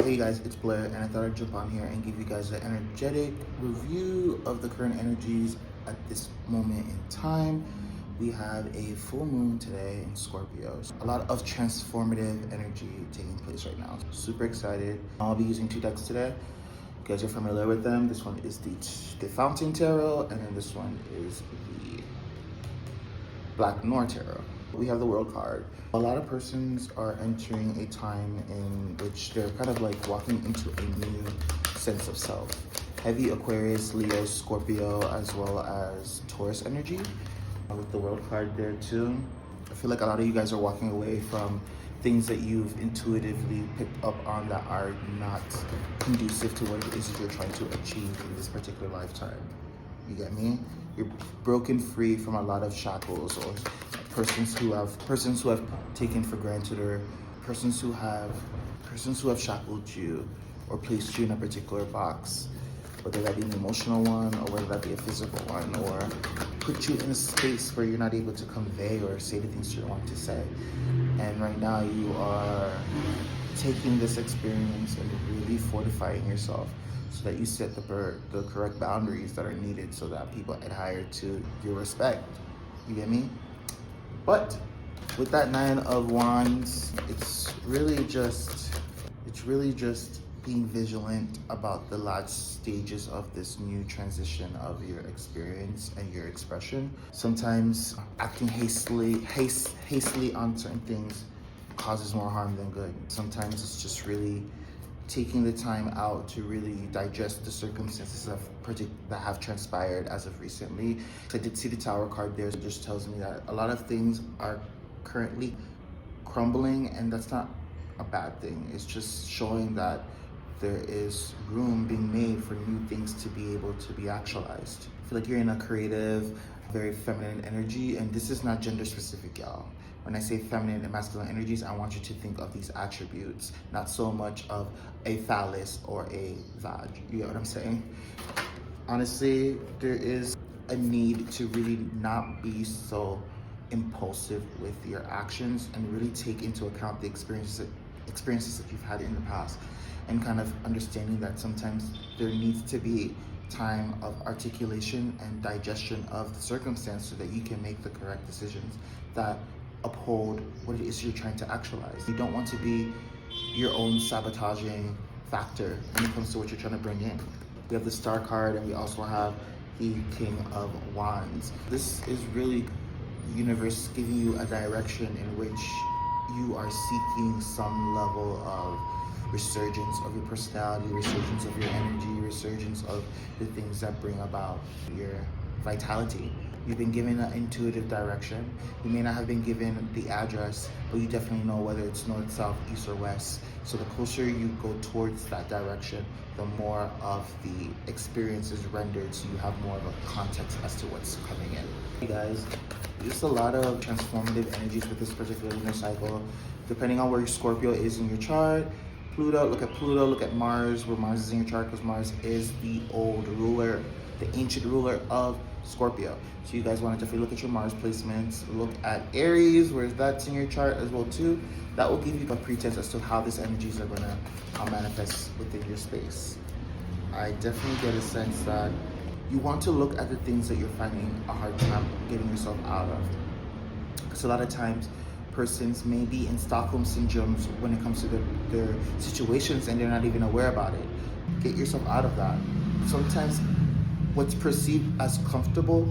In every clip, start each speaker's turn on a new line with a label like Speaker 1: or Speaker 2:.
Speaker 1: Hey guys, it's Blair, and I thought I'd jump on here and give you guys an energetic review of the current energies at this moment in time. We have a full moon today in Scorpio. A lot of transformative energy taking place right now. Super excited. I'll be using two decks today. You guys are familiar with them. This one is the Fountain Tarot, and then this one is the Black Noir Tarot. We have the World card. A lot of persons are entering a time in which they're kind of like walking into a new sense of self. Heavy Aquarius, Leo, Scorpio, as well as Taurus energy. With the World card there too. I feel like a lot of you guys are walking away from things that you've intuitively picked up on that are not conducive to what it is that you're trying to achieve in this particular lifetime. You get me? You're broken free from a lot of shackles, or persons who have taken for granted, or persons who have shackled you or placed you in a particular box, whether that be an emotional one or whether that be a physical one, or put you in a space where you're not able to convey or say the things you want to say. And right now you are taking this experience and really fortifying yourself so that you set the correct boundaries that are needed so that people adhere to your respect. You get me? But with that Nine of Wands, it's really just being vigilant about the last stages of this new transition of your experience and your expression. Sometimes acting hastily on certain things causes more harm than good. Sometimes it's just really taking the time out to really digest the circumstances that have transpired as of recently. So I did see the Tower card there. It just tells me that a lot of things are currently crumbling, and that's not a bad thing. It's just showing that there is room being made for new things to be able to be actualized. I feel like you're in a creative, very feminine energy, and this is not gender specific, y'all. When I say feminine and masculine energies, I want you to think of these attributes, not so much of a phallus or a vag. You get what I'm saying? Honestly, there is a need to really not be so impulsive with your actions and really take into account the experiences that you've had in the past, and kind of understanding that sometimes there needs to be time of articulation and digestion of the circumstance so that you can make the correct decisions that uphold what it is you're trying to actualize. You don't want to be your own sabotaging factor when it comes to what you're trying to bring in. We have the Star card, and we also have the King of Wands. This is really the universe giving you a direction in which you are seeking some level of resurgence of your personality, resurgence of your energy, resurgence of the things that bring about your vitality. You've been given an intuitive direction. You may not have been given the address, but you definitely know whether it's north, south, east, or west. So the closer you go towards that direction, the more of the experience is rendered, so you have more of a context as to what's coming in. Hey guys, just a lot of transformative energies with this particular lunar cycle. Depending on where your Scorpio is in your chart, Pluto, look at Mars, where Mars is in your chart, because Mars is the old ruler, the ancient ruler of Scorpio. So you guys want to definitely look at your Mars placements. Look at Aries, where that's in your chart as well too. That will give you a pretense as to how these energies are going to manifest within your space. I definitely get a sense that you want to look at the things that you're finding a hard time getting yourself out of. Because a lot of times persons may be in Stockholm syndromes when it comes to their situations, and they're not even aware about it. Get yourself out of that. Sometimes what's perceived as comfortable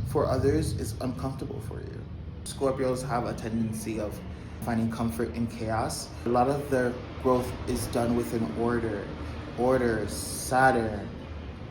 Speaker 1: for others is uncomfortable for you. Scorpios have a tendency of finding comfort in chaos. A lot of their growth is done within order. Saturn,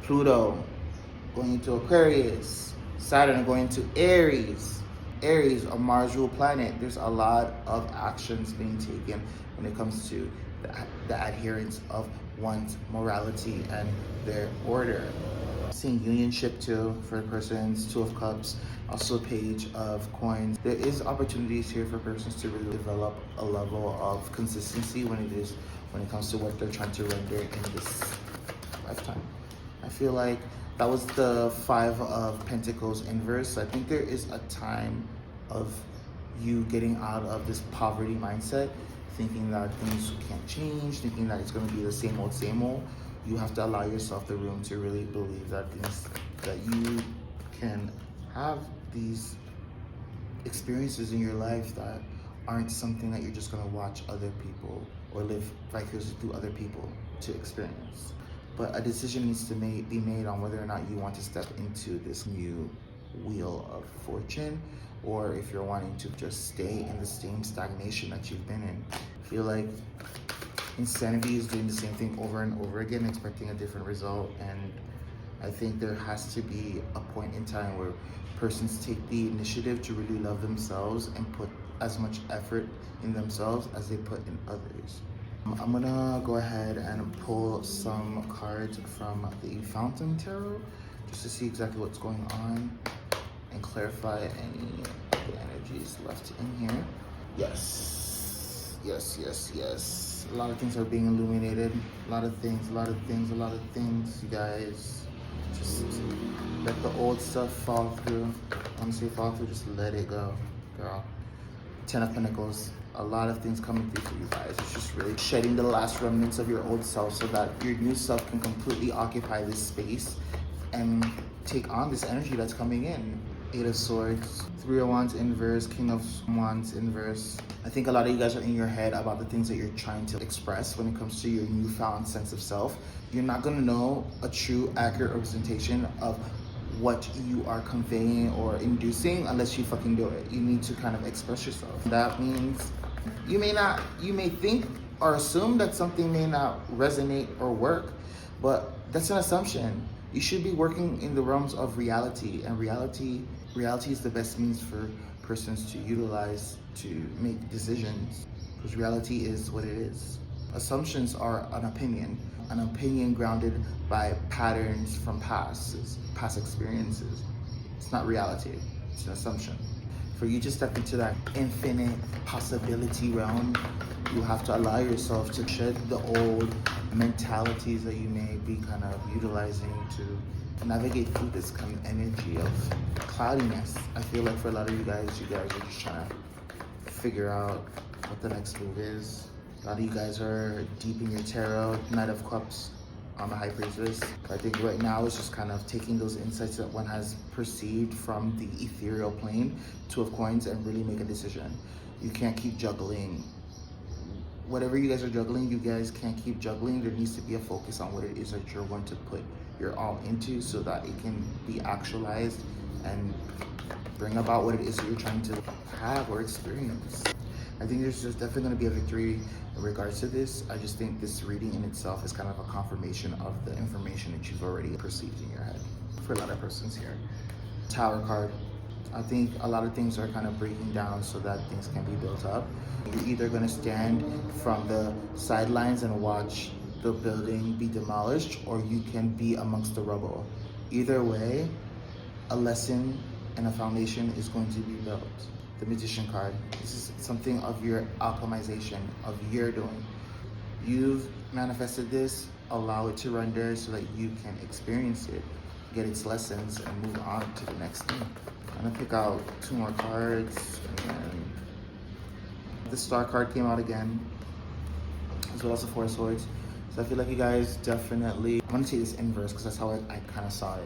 Speaker 1: Pluto going into Aquarius, Saturn going into Aries, a Mars ruled planet. There's a lot of actions being taken when it comes to the adherence of one's morality and their order. Seeing unionship too for persons, Two of Cups, also Page of Coins. There is opportunities here for persons to really develop a level of consistency when it comes to what they're trying to render in this lifetime. I feel like that was the Five of Pentacles inverse. I think there is a time of you getting out of this poverty mindset thinking that things can't change, thinking that it's going to be the same old. You have to allow yourself the room to really believe that you can have these experiences in your life that aren't something that you're just going to watch other people or live vicariously through other people to experience. But a decision needs to be made on whether or not you want to step into this new wheel of fortune, or if you're wanting to just stay in the same stagnation that you've been in. I feel like insanity is doing the same thing over and over again, expecting a different result. And I think there has to be a point in time where persons take the initiative to really love themselves and put as much effort in themselves as they put in others. I'm gonna go ahead and pull some cards from the Fountain Tarot just to see exactly what's going on and clarify any of the energies left in here. Yes. A lot of things are being illuminated. A lot of things, you guys. Just let the old stuff fall through. When I say fall through, just let it go, girl. 10 of Pentacles. A lot of things coming through for you guys. It's just really shedding the last remnants of your old self so that your new self can completely occupy this space and take on this energy that's coming in. 8 of Swords, 3 of Wands inverse, King of Wands inverse. I think a lot of you guys are in your head about the things that you're trying to express when it comes to your newfound sense of self. You're not gonna know a true, accurate representation of what you are conveying or inducing unless you fucking do it. You need to kind of express yourself. That means you may think or assume that something may not resonate or work, but that's an assumption. You should be working in the realms of reality, and reality is the best means for persons to utilize to make decisions, because reality is what it is. Assumptions are an opinion grounded by patterns from past experiences. It's not reality, it's an assumption. For you to step into that infinite possibility realm, you have to allow yourself to shed the old mentalities that you may be kind of utilizing to navigate through this kind of energy of cloudiness. I feel like for a lot of you guys are just trying to figure out what the next move is. A lot of you guys are deep in your tarot, Knight of Cups on the High Priestess. I think right now it's just kind of taking those insights that one has perceived from the ethereal plane, 2 of Coins, and really make a decision. You can't keep juggling. Whatever you guys are juggling, you guys can't keep juggling. There needs to be a focus on what it is that you're going to put your all into so that it can be actualized and bring about what it is that you're trying to have or experience. I think there's just definitely going to be a victory in regards to this. I just think this reading in itself is kind of a confirmation of the information that you've already perceived in your head for a lot of persons here. Tower card. I think a lot of things are kind of breaking down so that things can be built up. You're either going to stand from the sidelines and watch the building be demolished, or you can be amongst the rubble. Either way, a lesson and a foundation is going to be built. The Magician card. This is something of your alchemization, of your doing. You've manifested this, allow it to render so that you can experience it, get its lessons, and move on to the next thing. I'm gonna pick out 2 more cards, and then the Star card came out again, as well as the 4 of Swords. So I feel like you guys definitely, I'm gonna take this inverse because that's how I kind of saw it.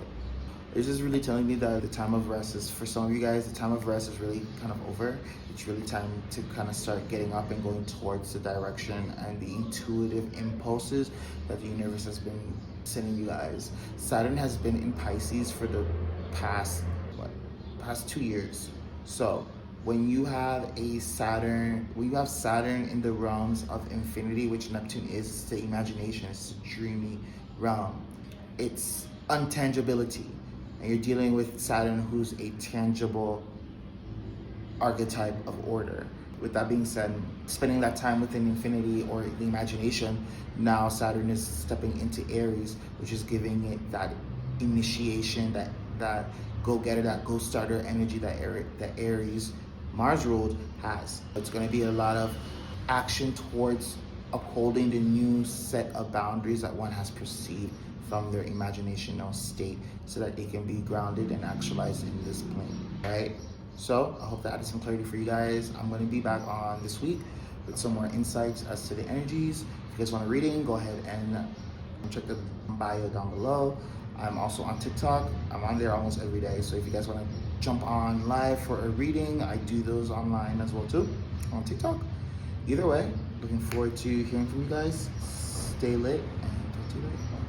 Speaker 1: It's just really telling me that the time of rest is, for some of you guys, the time of rest is really kind of over. It's really time to kind of start getting up and going towards the direction and the intuitive impulses that the universe has been sending you guys. Saturn has been in Pisces for the past 2 years. So when you have Saturn in the realms of infinity, which Neptune is, it's the imagination, it's a dreamy realm. It's untangibility. And you're dealing with Saturn, who's a tangible archetype of order. With that being said, spending that time within infinity or the imagination, now Saturn is stepping into Aries, which is giving it that initiation, that go-getter, that go-starter energy that Aries, Mars-ruled, has. It's going to be a lot of action towards upholding the new set of boundaries that one has perceived from their imaginational state so that they can be grounded and actualized in this plane, right? So I hope that added some clarity for you guys. I'm going to be back on this week with some more insights as to the energies. If you guys want a reading, go ahead and check the bio down below. I'm also on TikTok. I'm on there almost every day. So if you guys want to jump on live for a reading, I do those online as well too on TikTok. Either way, looking forward to hearing from you guys. Stay lit and talk to you later.